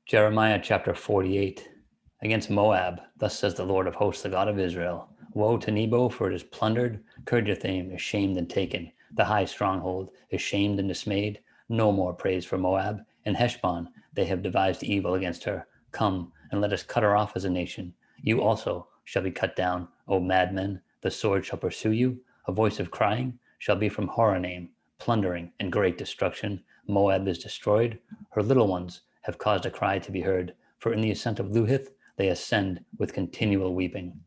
Jeremiah chapter 48. Against Moab, thus says the Lord of hosts, the God of Israel. Woe to Nebo, for it is plundered. Kirjathaim is shamed and taken. The high stronghold is shamed and dismayed. No more praise for Moab. And Heshbon, they have devised evil against her. Come, and let us cut her off as a nation. You also shall be cut down, O madmen. The sword shall pursue you. A voice of crying shall be from Horonaim, plundering and great destruction. Moab is destroyed. Her little ones have caused a cry to be heard, for in the ascent of Luhith they ascend with continual weeping.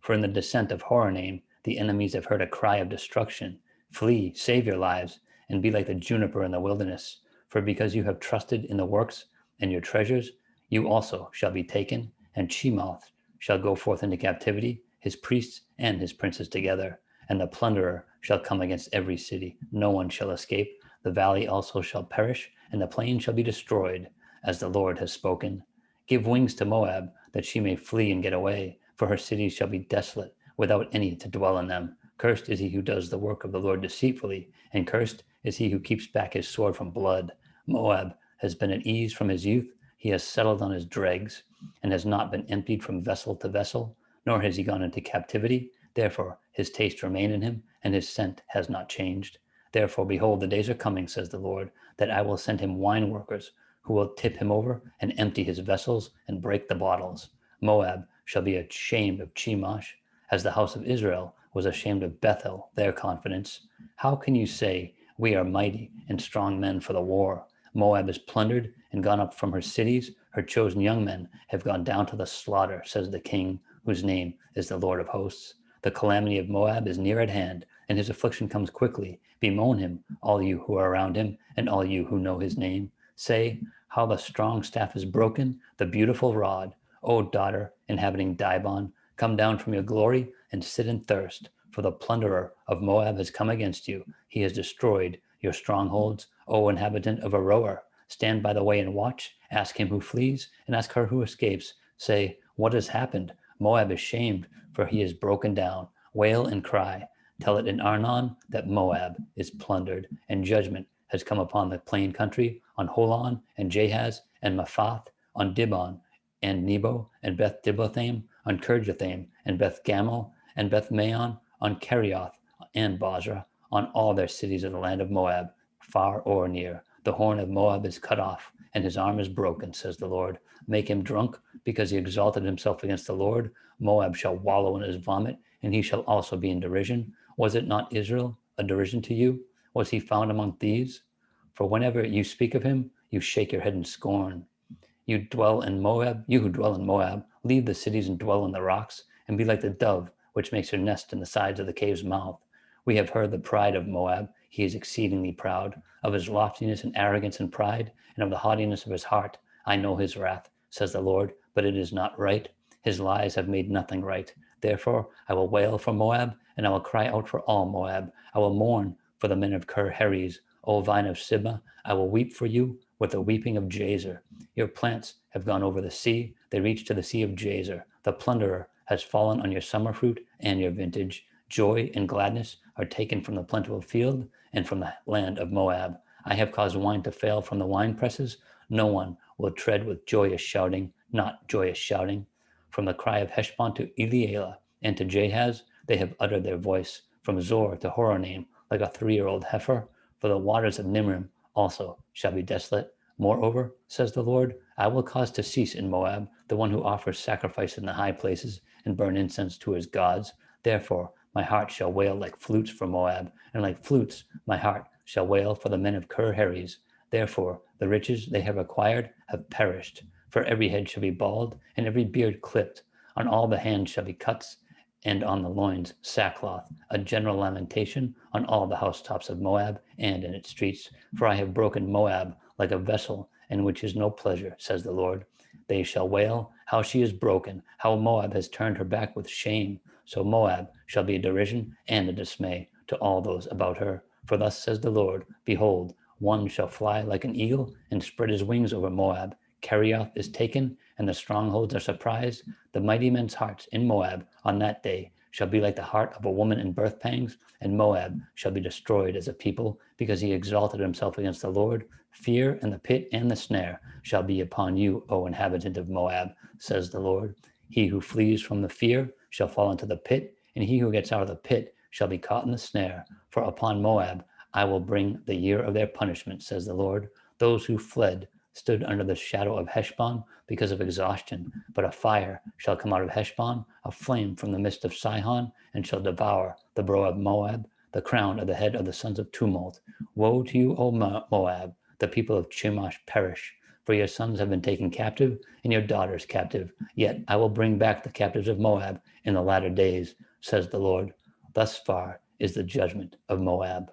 For in the descent of Horonaim the enemies have heard a cry of destruction. Flee, save your lives, and be like the juniper in the wilderness. For because you have trusted in the works and your treasures, you also shall be taken, and Chemoth shall go forth into captivity, his priests and his princes together. And the plunderer shall come against every city. No one shall escape. The valley also shall perish, and the plain shall be destroyed, as the Lord has spoken. Give wings to Moab, that she may flee and get away, for her cities shall be desolate, without any to dwell in them. Cursed is he who does the work of the Lord deceitfully, and cursed is he who keeps back his sword from blood. Moab has been at ease from his youth. He has settled on his dregs, and has not been emptied from vessel to vessel, nor has he gone into captivity. Therefore his taste remained in him, and his scent has not changed. Therefore, behold, the days are coming, says the Lord, that I will send him wine workers, who will tip him over and empty his vessels and break the bottles. Moab shall be ashamed of Chemosh, as the house of Israel was ashamed of Bethel, their confidence. How can you say, we are mighty and strong men for the war? Moab is plundered and gone up from her cities. Her chosen young men have gone down to the slaughter, says the King, whose name is the Lord of hosts. The calamity of Moab is near at hand, and his affliction comes quickly. Bemoan him, all you who are around him, and all you who know his name. Say, how the strong staff is broken, the beautiful rod. O daughter, inhabiting Dibon, come down from your glory and sit in thirst. For the plunderer of Moab has come against you. He has destroyed your strongholds. O inhabitant of Aroer, stand by the way and watch. Ask him who flees, and ask her who escapes. Say, what has happened? Moab is shamed, for he is broken down. Wail and cry. Tell it in Arnon that Moab is plundered, and judgment has come upon the plain country, on Holon and Jahaz and Mephath, on Dibon and Nebo and Beth Diblathaim, on Kirjathaim and Beth Gamel and Beth Maon, on Kerioth and Bozrah, on all their cities of the land of Moab, far or near. The horn of Moab is cut off, and his arm is broken, says the Lord. Make him drunk, because he exalted himself against the Lord. Moab shall wallow in his vomit, and he shall also be in derision. Was it not Israel, a derision to you? Was he found among thieves? For whenever you speak of him, you shake your head in scorn. You who dwell in Moab, leave the cities and dwell in the rocks, and be like the dove which makes her nest in the sides of the cave's mouth. We have heard the pride of Moab. He is exceedingly proud. Of his loftiness and arrogance and pride, and of the haughtiness of his heart. I know his wrath, says the Lord, but it is not right. His lies have made nothing right. Therefore I will wail for Moab, and I will cry out for all Moab. I will mourn for the men of Ker-Heres. O vine of Sibmah, I will weep for you with the weeping of Jazer. Your plants have gone over the sea. They reach to the sea of Jazer. The plunderer has fallen on your summer fruit and your vintage. Joy and gladness are taken from the plentiful field and from the land of Moab. I have caused wine to fail from the wine presses. No one will tread with joyous shouting, not joyous shouting. From the cry of Heshbon to Elealeh and to Jahaz, they have uttered their voice. From Zor to Horonaim, like a 3-year-old heifer. For the waters of Nimrim also shall be desolate. Moreover, says the Lord, I will cause to cease in Moab the one who offers sacrifice in the high places and burn incense to his gods. Therefore, my heart shall wail like flutes for Moab, and like flutes my heart shall wail for the men of Ker-Heres. Therefore, the riches they have acquired have perished. For every head shall be bald, and every beard clipped. On all the hands shall be cuts, and on the loins sackcloth, a general lamentation on all the housetops of Moab and in its streets. For I have broken Moab like a vessel in which is no pleasure, says the Lord. They shall wail, how she is broken, how Moab has turned her back with shame. So Moab shall be a derision and a dismay to all those about her. For thus says the Lord, behold, one shall fly like an eagle and spread his wings over Moab. Kerioth is taken, and the strongholds are surprised. The mighty men's hearts in Moab on that day shall be like the heart of a woman in birth pangs, and Moab shall be destroyed as a people, because he exalted himself against the Lord. Fear and the pit and the snare shall be upon you, O inhabitant of Moab, says the Lord. He who flees from the fear shall fall into the pit, and he who gets out of the pit shall be caught in the snare. For upon Moab I will bring the year of their punishment, says the Lord. Those who fled stood under the shadow of Heshbon because of exhaustion, but a fire shall come out of Heshbon, a flame from the midst of Sihon, and shall devour the brow of Moab, the crown of the head of the sons of tumult. Woe to you, O Moab! The people of Chemosh perish, for your sons have been taken captive, and your daughters captive. Yet I will bring back the captives of Moab in the latter days, says the Lord. Thus far is the judgment of Moab.